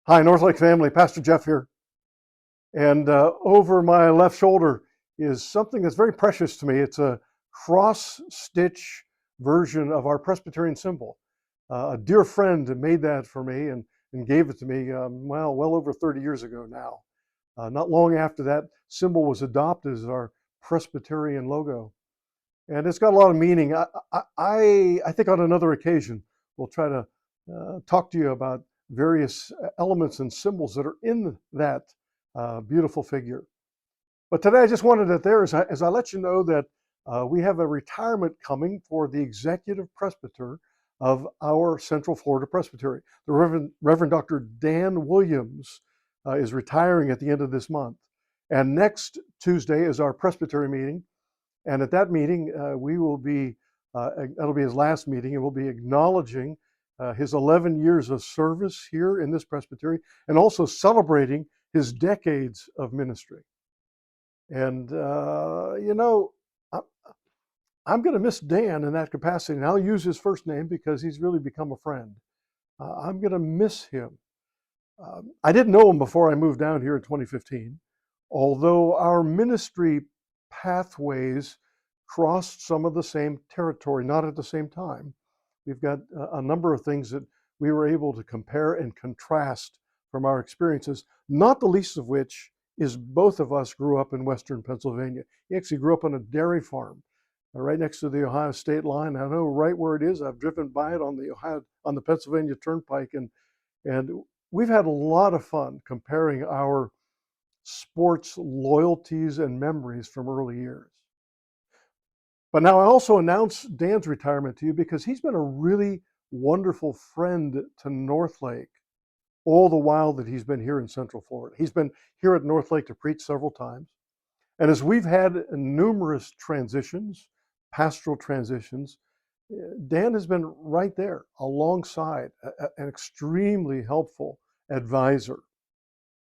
Hi, Northlake family. Pastor Jeff here. And over my left shoulder is something that's very precious to me. It's a cross-stitch version of our Presbyterian symbol. A dear friend made that for me and gave it to me, well over 30 years ago now. Not long after that symbol was adopted as our Presbyterian logo. And it's got a lot of meaning. I think on another occasion, we'll try to talk to you about various elements and symbols that are in that beautiful figure. But today I just wanted it there as I let you know that we have a retirement coming for the executive presbyter of our Central Florida Presbytery. The Reverend Dr. Dan Williams is retiring at the end of this month. And next Tuesday is our presbytery meeting. And at that meeting, we will be, that'll be his last meeting, and we'll be acknowledging his 11 years of service here in this presbytery and also celebrating his decades of ministry. And, I'm going to miss Dan in that capacity. And I'll use his first name because he's really become a friend. I'm going to miss him. I didn't know him before I moved down here in 2015, although our ministry pathways crossed some of the same territory, not at the same time. We've got a number of things that we were able to compare and contrast from our experiences, not the least of which is both of us grew up in Western Pennsylvania. He actually grew up on a dairy farm right next to the Ohio state line. I know right where it is. I've driven by it on the Pennsylvania Turnpike, and we've had a lot of fun comparing our sports loyalties and memories from early years. But now I also announce Dan's retirement to you because he's been a really wonderful friend to Northlake all the while that he's been here in Central Florida. He's been here at Northlake to preach several times. And as we've had numerous transitions, pastoral transitions, Dan has been right there alongside, an extremely helpful advisor.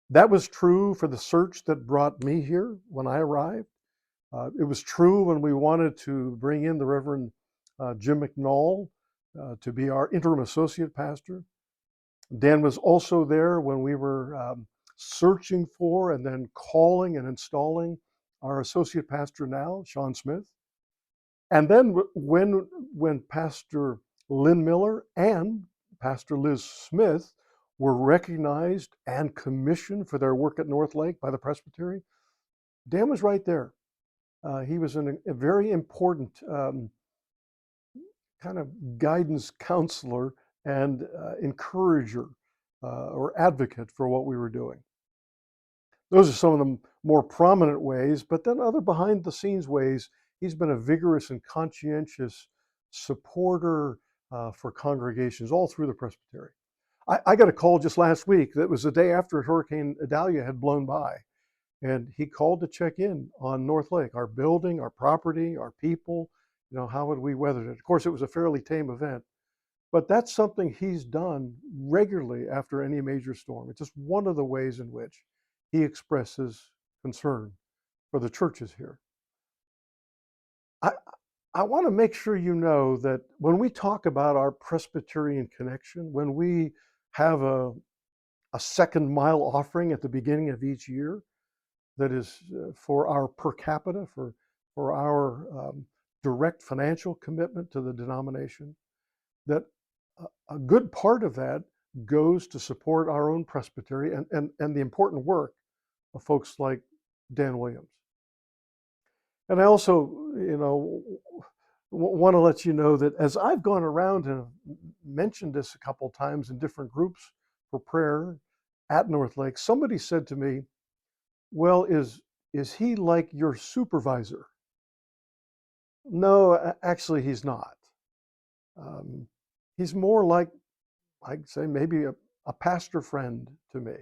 That was true for the search that brought me here when I arrived. It was true when we wanted to bring in the Reverend Jim McNall to be our interim associate pastor. Dan was also there when we were searching for and then calling and installing our associate pastor now, Sean Smith. And then when Pastor Lynn Miller and Pastor Liz Smith were recognized and commissioned for their work at Northlake by the Presbytery, Dan was right there. He was a very important kind of guidance counselor and encourager or advocate for what we were doing. Those are some of the more prominent ways, but then other behind the scenes ways, he's been a vigorous and conscientious supporter for congregations all through the Presbytery. I got a call just last week that was the day after Hurricane Idalia had blown by. And he called to check in on Northlake, our building, our property, our people, how would we weather it? Of course, it was a fairly tame event, but that's something he's done regularly after any major storm. It's just one of the ways in which he expresses concern for the churches here. I want to make sure you know that when we talk about our Presbyterian connection, when we have a second mile offering at the beginning of each year, that is for our per capita, for our direct financial commitment to the denomination, that a good part of that goes to support our own presbytery and the important work of folks like Dan Williams. And I also, want to let you know that as I've gone around and mentioned this a couple times in different groups for prayer at Northlake, somebody said to me, well, is he like your supervisor? No, actually, he's not. He's more like, I'd say, maybe a pastor friend to me.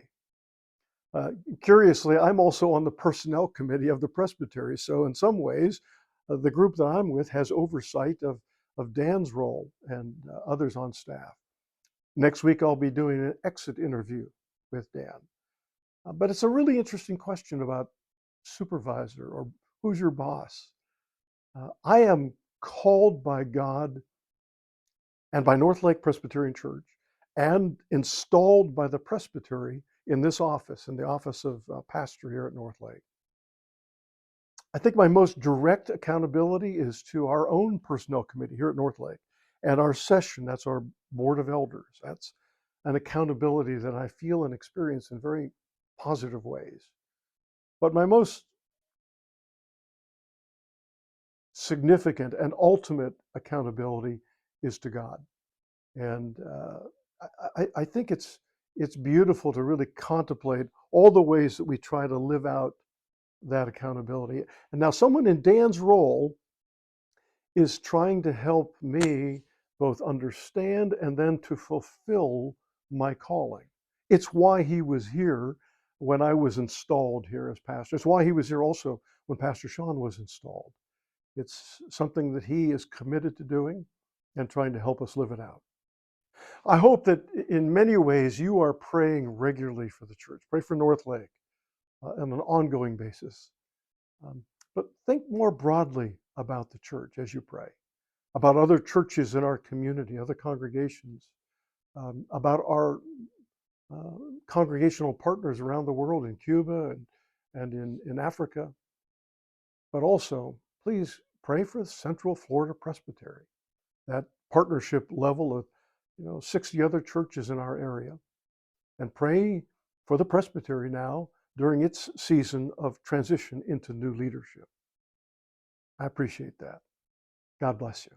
Curiously, I'm also on the personnel committee of the Presbytery, so in some ways, the group that I'm with has oversight of Dan's role and others on staff. Next week, I'll be doing an exit interview with Dan. But it's a really interesting question about supervisor or who's your boss. I am called by God and by Northlake Presbyterian Church and installed by the presbytery in this office, in the office of pastor here at Northlake. I think my most direct accountability is to our own personnel committee here at Northlake and our session. That's our board of elders. That's an accountability that I feel and experience in very positive ways. But my most significant and ultimate accountability is to God. And I think it's beautiful to really contemplate all the ways that we try to live out that accountability. And now someone in Dan's role is trying to help me both understand and then to fulfill my calling. It's why he was here when I was installed here as pastor. It's why he was here also when Pastor Sean was installed. It's something that he is committed to doing and trying to help us live it out. I hope that in many ways you are praying regularly for the church. Pray for Northlake on an ongoing basis. But think more broadly about the church as you pray, about other churches in our community, other congregations, about our congregational partners around the world in Cuba and in Africa. But also, please pray for the Central Florida Presbytery, that partnership level of 60 other churches in our area, and pray for the presbytery now during its season of transition into new leadership. I appreciate that. God bless you.